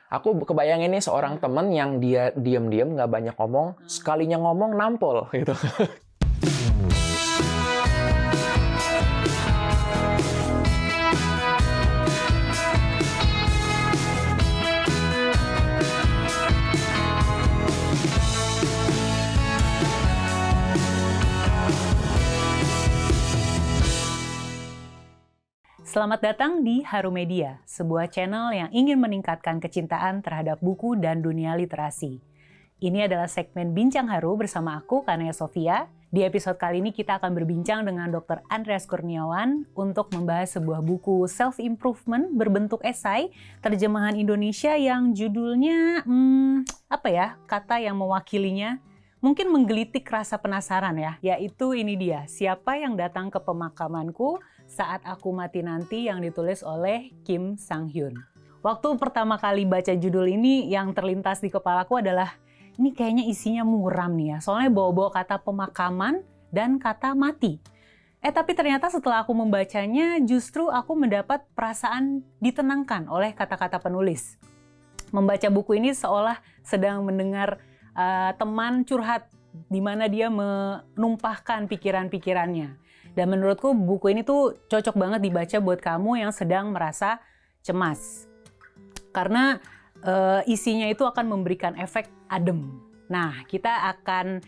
Aku kebayangin nih seorang temen yang dia diam-diam nggak banyak ngomong, sekalinya ngomong nampol gitu. Selamat datang di Haru Media, sebuah channel yang ingin meningkatkan kecintaan terhadap buku dan dunia literasi. Ini adalah segmen Bincang Haru bersama aku, Kanaya Sofia. Di episode kali ini kita akan berbincang dengan Dr. Andreas Kurniawan untuk membahas sebuah buku self-improvement berbentuk esai, terjemahan Indonesia yang judulnya, kata yang mewakilinya, mungkin menggelitik rasa penasaran ya, yaitu ini dia, Siapa yang Datang ke Pemakamanku Saat Aku Mati Nanti, yang ditulis oleh Kim Sang-hyun. Waktu pertama kali baca judul ini, yang terlintas di kepalaku adalah, ini kayaknya isinya muram nih ya, soalnya bawa-bawa kata pemakaman dan kata mati. Tapi ternyata setelah aku membacanya, justru aku mendapat perasaan ditenangkan oleh kata-kata penulis. Membaca buku ini seolah sedang mendengar teman curhat, di mana dia menumpahkan pikiran-pikirannya. Dan menurutku buku ini tuh cocok banget dibaca buat kamu yang sedang merasa cemas. Karena isinya itu akan memberikan efek adem. Nah, kita akan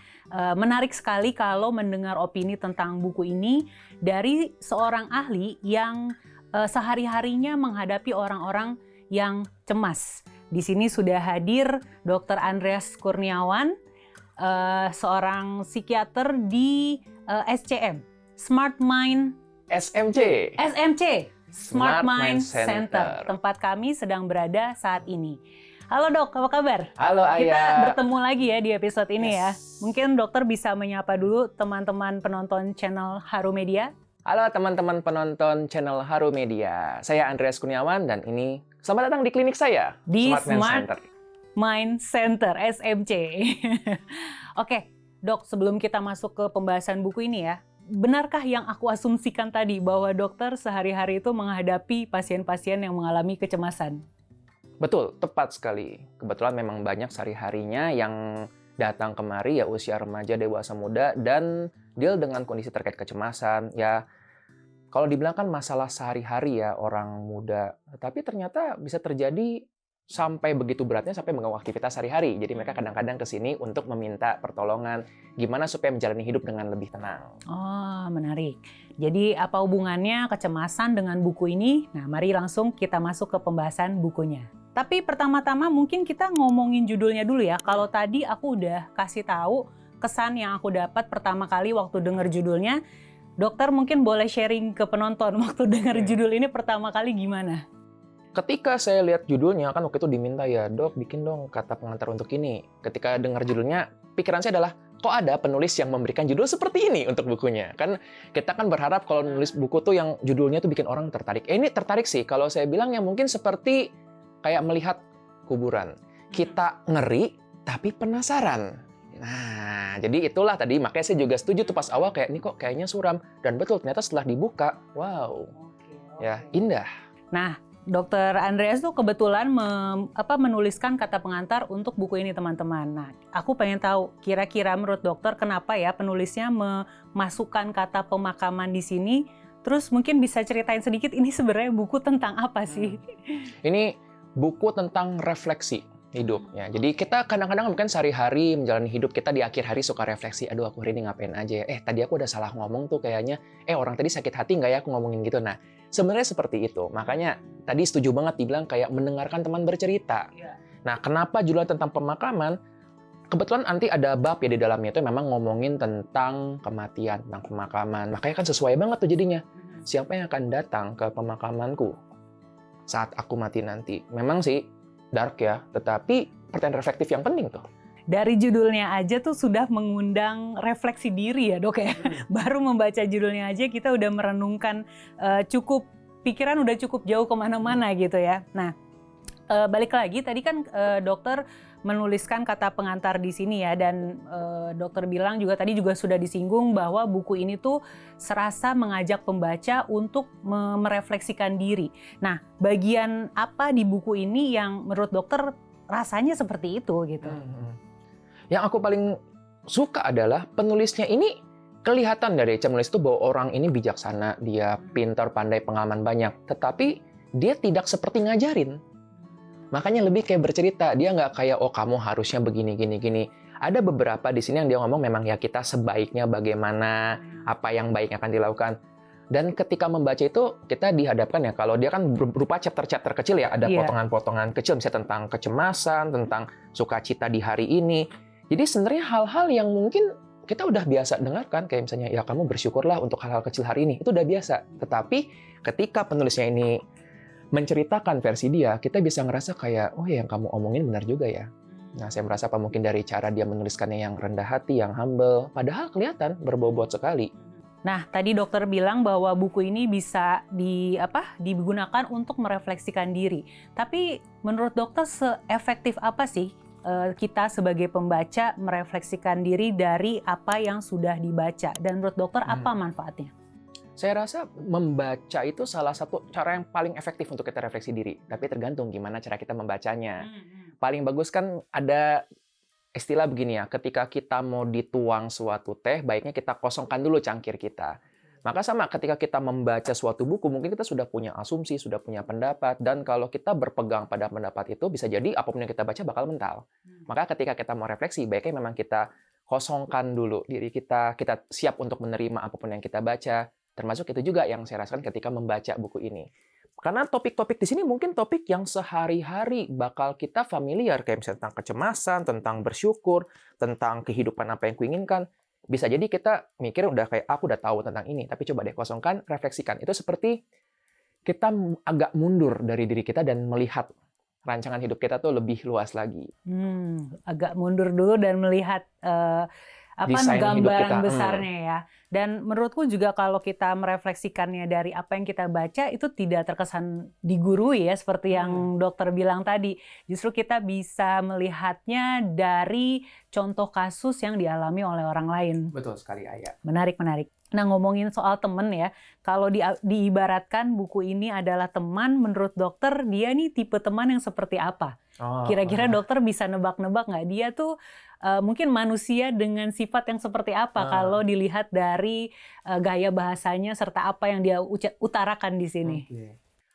menarik sekali kalau mendengar opini tentang buku ini dari seorang ahli yang sehari-harinya menghadapi orang-orang yang cemas. Di sini sudah hadir Dr. Andreas Kurniawan, seorang psikiater di SCM. Smart Mind SMC. Smart Mind Center. Tempat kami sedang berada saat ini. Halo dok, apa kabar? Halo Ayah. Kita bertemu lagi ya di episode ini ya. Mungkin dokter bisa menyapa dulu teman-teman penonton channel Haru Media. Halo teman-teman penonton channel Haru Media. Saya Andreas Kurniawan dan ini selamat datang di klinik saya. Di Smart Mind Center, SMC. Oke, dok, sebelum kita masuk ke pembahasan buku ini ya, benarkah yang aku asumsikan tadi bahwa dokter sehari-hari itu menghadapi pasien-pasien yang mengalami kecemasan? Betul, tepat sekali. Kebetulan memang banyak sehari-harinya yang datang kemari ya usia remaja, dewasa muda dan deal dengan kondisi terkait kecemasan. Ya, kalau dibilang kan masalah sehari-hari ya orang muda, tapi ternyata bisa terjadi sampai begitu beratnya sampai mengganggu aktivitas sehari-hari. Jadi mereka kadang-kadang ke sini untuk meminta pertolongan gimana supaya menjalani hidup dengan lebih tenang. Oh, menarik. Jadi apa hubungannya kecemasan dengan buku ini? Nah, mari langsung kita masuk ke pembahasan bukunya. Tapi pertama-tama mungkin kita ngomongin judulnya dulu ya. Kalau tadi aku udah kasih tahu kesan yang aku dapat pertama kali waktu dengar judulnya. Dokter mungkin boleh sharing ke penonton waktu dengar judul ini pertama kali gimana? Ketika saya lihat judulnya, kan waktu itu diminta ya, dok bikin dong kata pengantar untuk ini. Ketika dengar judulnya, pikiran saya adalah, kok ada penulis yang memberikan judul seperti ini untuk bukunya? Kan kita kan berharap kalau nulis buku tuh yang judulnya tuh bikin orang tertarik. Ini tertarik sih, kalau saya bilang ya mungkin seperti kayak melihat kuburan. Kita ngeri, tapi penasaran. Nah, jadi itulah tadi, makanya saya juga setuju tuh pas awal kayak, ini kok kayaknya suram. Dan betul, ternyata setelah dibuka, wow, ya indah. Nah, Dr. Andreas tuh kebetulan menuliskan kata pengantar untuk buku ini teman-teman. Nah, aku pengen tahu kira-kira menurut dokter kenapa ya penulisnya memasukkan kata pemakaman di sini. Terus mungkin bisa ceritain sedikit ini sebenarnya buku tentang apa sih? Ini buku tentang refleksi hidup ya. Jadi kita kadang-kadang mungkin sehari-hari menjalani hidup kita di akhir hari suka refleksi, aduh aku hari ini ngapain aja ya? Tadi aku udah salah ngomong tuh kayaknya. Orang tadi sakit hati nggak ya aku ngomongin gitu. Nah, sebenarnya seperti itu. Makanya tadi setuju banget dibilang kayak mendengarkan teman bercerita. Nah, kenapa judulnya tentang pemakaman? Kebetulan nanti ada bab ya di dalamnya itu memang ngomongin tentang kematian, tentang pemakaman. Makanya kan sesuai banget tuh jadinya. Siapa yang akan datang ke pemakamanku saat aku mati nanti? Memang sih dark ya, tetapi pertanyaan reflektif yang penting tuh. Dari judulnya aja tuh sudah mengundang refleksi diri ya dok ya. Baru membaca judulnya aja kita udah merenungkan pikiran udah cukup jauh kemana-mana gitu ya. Nah, Balik lagi tadi kan dokter menuliskan kata pengantar di sini ya, dan dokter bilang juga tadi juga sudah disinggung bahwa buku ini tuh serasa mengajak pembaca untuk merefleksikan diri. Nah, bagian apa di buku ini yang menurut dokter rasanya seperti itu gitu? Yang aku paling suka adalah penulisnya ini kelihatan dari penulis itu bahwa orang ini bijaksana, dia pintar, pandai, pengalaman banyak, tetapi dia tidak seperti ngajarin. Makanya lebih kayak bercerita, dia nggak kayak, oh kamu harusnya begini, gini. Ada beberapa di sini yang dia ngomong memang ya kita sebaiknya bagaimana, apa yang baik akan dilakukan. Dan ketika membaca itu, kita dihadapkan ya, kalau dia kan berupa chapter-chapter kecil ya, ada potongan-potongan kecil, misalnya tentang kecemasan, tentang sukacita di hari ini. Jadi sebenarnya hal-hal yang mungkin kita udah biasa dengarkan, kayak misalnya, ya kamu bersyukurlah untuk hal-hal kecil hari ini, itu udah biasa. Tetapi ketika penulisnya ini menceritakan versi dia, kita bisa ngerasa kayak, oh ya yang kamu omongin benar juga ya. Nah, saya merasa apa mungkin dari cara dia menuliskannya yang rendah hati, yang humble, padahal kelihatan berbobot sekali. Nah, tadi dokter bilang bahwa buku ini bisa digunakan untuk merefleksikan diri. Tapi menurut dokter seefektif apa sih kita sebagai pembaca merefleksikan diri dari apa yang sudah dibaca? Dan menurut dokter apa manfaatnya? Saya rasa membaca itu salah satu cara yang paling efektif untuk kita refleksi diri. Tapi tergantung gimana cara kita membacanya. Paling bagus kan ada istilah begini ya, ketika kita mau dituang suatu teh, baiknya kita kosongkan dulu cangkir kita. Maka sama, ketika kita membaca suatu buku, mungkin kita sudah punya asumsi, sudah punya pendapat, dan kalau kita berpegang pada pendapat itu, bisa jadi apapun yang kita baca bakal mental. Maka ketika kita mau refleksi, baiknya memang kita kosongkan dulu diri kita siap untuk menerima apapun yang kita baca. Termasuk itu juga yang saya rasakan ketika membaca buku ini. Karena topik-topik di sini mungkin topik yang sehari-hari bakal kita familiar, kayak misalnya tentang kecemasan, tentang bersyukur, tentang kehidupan apa yang kuinginkan. Bisa jadi kita mikir udah kayak aku udah tahu tentang ini, tapi coba deh kosongkan, refleksikan. Itu seperti kita agak mundur dari diri kita dan melihat rancangan hidup kita tuh lebih luas lagi. Agak mundur dulu dan melihat gambaran besarnya ya. Dan menurutku juga kalau kita merefleksikannya dari apa yang kita baca itu tidak terkesan digurui ya, seperti yang dokter bilang tadi. Justru kita bisa melihatnya dari contoh kasus yang dialami oleh orang lain. Betul sekali, Aya. Menarik. Nah, ngomongin soal temen ya, kalau diibaratkan buku ini adalah teman, menurut dokter dia nih tipe teman yang seperti apa? Kira-kira dokter bisa nebak-nebak nggak dia tuh mungkin manusia dengan sifat yang seperti apa kalau dilihat dari gaya bahasanya serta apa yang dia utarakan di sini?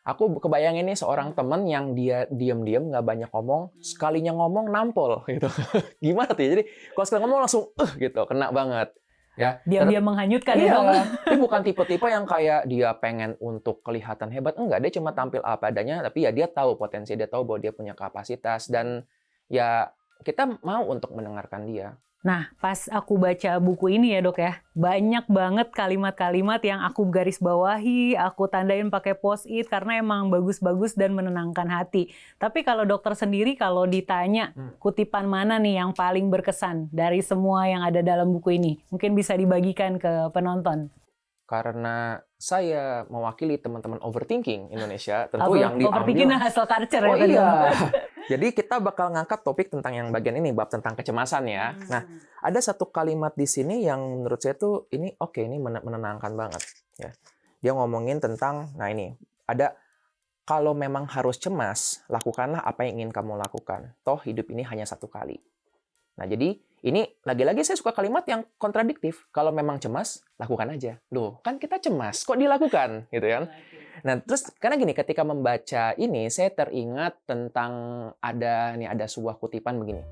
Aku kebayangin nih seorang teman yang dia diam-diam nggak banyak ngomong, sekalinya ngomong nampol gitu. Gimana tuh ya? Jadi kalau sekali ngomong langsung gitu, kena banget. Ya, dia menghanyutkan ya. Dia bukan tipe-tipe yang kayak dia pengen untuk kelihatan hebat, enggak, dia cuma tampil apa adanya, tapi ya dia tahu potensi, dia tahu bahwa dia punya kapasitas, dan ya kita mau untuk mendengarkan dia. Nah, pas aku baca buku ini ya dok ya, banyak banget kalimat-kalimat yang aku garis bawahi, aku tandain pakai post-it karena emang bagus-bagus dan menenangkan hati. Tapi kalau dokter sendiri kalau ditanya kutipan mana nih yang paling berkesan dari semua yang ada dalam buku ini, mungkin bisa dibagikan ke penonton. Karena saya mewakili teman-teman overthinking Indonesia, tentu yang diambil. Overthinking hustle culture ya. Iya. Jadi kita bakal ngangkat topik tentang yang bagian ini, bab tentang kecemasan ya. Nah, ada satu kalimat di sini yang menurut saya tuh ini ini menenangkan banget ya. Dia ngomongin tentang, nah ini, ada kalau memang harus cemas, lakukanlah apa yang ingin kamu lakukan. Toh hidup ini hanya satu kali. Nah, jadi ini lagi-lagi saya suka kalimat yang kontradiktif. Kalau memang cemas, lakukan aja. Loh, kan kita cemas, kok dilakukan gitu kan? Nah, terus karena gini, ketika membaca ini saya teringat tentang ada sebuah kutipan begini.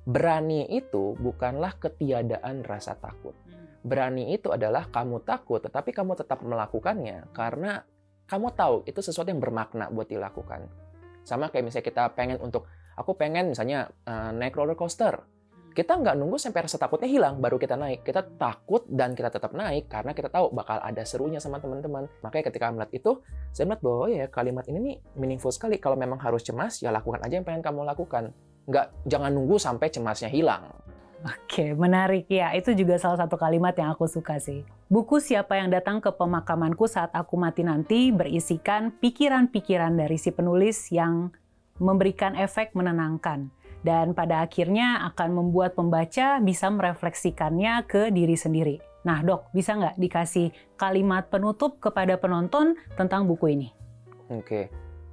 Berani itu bukanlah ketiadaan rasa takut. Berani itu adalah kamu takut tetapi kamu tetap melakukannya karena kamu tahu itu sesuatu yang bermakna buat dilakukan. Sama kayak misalnya aku pengen misalnya naik roller coaster. Kita nggak nunggu sampai rasa takutnya hilang, baru kita naik. Kita takut dan kita tetap naik karena kita tahu bakal ada serunya sama teman-teman. Makanya ketika melihat itu, saya melihat bahwa ya kalimat ini nih meaningful sekali. Kalau memang harus cemas, ya lakukan aja yang pengen kamu lakukan. Jangan nunggu sampai cemasnya hilang. Oke, menarik ya. Itu juga salah satu kalimat yang aku suka sih. Buku Siapa Yang Datang ke Pemakamanku Saat Aku Mati Nanti berisikan pikiran-pikiran dari si penulis yang memberikan efek menenangkan. Dan pada akhirnya akan membuat pembaca bisa merefleksikannya ke diri sendiri. Nah dok, bisa nggak dikasih kalimat penutup kepada penonton tentang buku ini? Oke,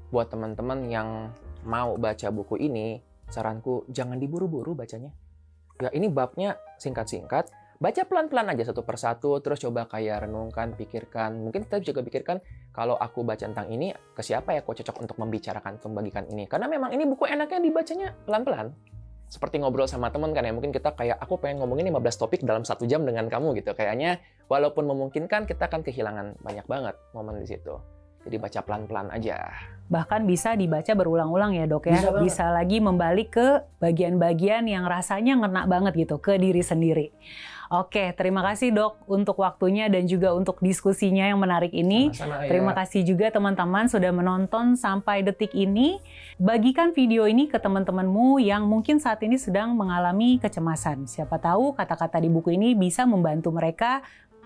buat teman-teman yang mau baca buku ini, saranku jangan diburu-buru bacanya. Ya ini babnya singkat-singkat, baca pelan-pelan aja satu persatu, terus coba kayak renungkan, pikirkan. Mungkin kita juga pikirkan, kalau aku baca tentang ini, ke siapa ya kok cocok untuk membicarakan, membagikan ini. Karena memang ini buku enaknya dibacanya pelan-pelan. Seperti ngobrol sama teman kan ya, mungkin kita kayak, aku pengen ngomongin 15 topik dalam 1 jam dengan kamu gitu. Kayaknya walaupun memungkinkan, kita akan kehilangan banyak banget momen di situ. Jadi baca pelan-pelan aja. Bahkan bisa dibaca berulang-ulang ya dok ya. Bisa lagi membalik ke bagian-bagian yang rasanya ngena banget gitu ke diri sendiri. Oke, terima kasih dok untuk waktunya dan juga untuk diskusinya yang menarik ini. Sama-sama, ya. Terima kasih juga teman-teman sudah menonton sampai detik ini. Bagikan video ini ke teman-temanmu yang mungkin saat ini sedang mengalami kecemasan. Siapa tahu kata-kata di buku ini bisa membantu mereka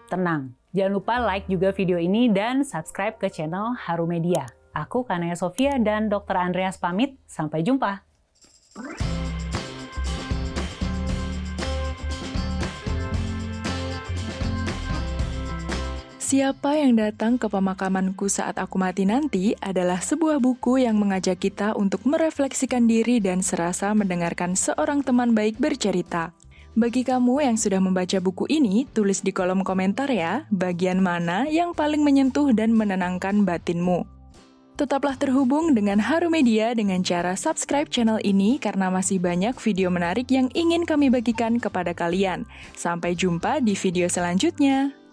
tenang. Jangan lupa like juga video ini dan subscribe ke channel Haru Media. Aku Kanaya Sofia dan Dr. Andreas pamit. Sampai jumpa. Siapa yang datang ke pemakamanku saat aku mati nanti adalah sebuah buku yang mengajak kita untuk merefleksikan diri dan serasa mendengarkan seorang teman baik bercerita. Bagi kamu yang sudah membaca buku ini, tulis di kolom komentar ya, bagian mana yang paling menyentuh dan menenangkan batinmu. Tetaplah terhubung dengan Haru Media dengan cara subscribe channel ini karena masih banyak video menarik yang ingin kami bagikan kepada kalian. Sampai jumpa di video selanjutnya.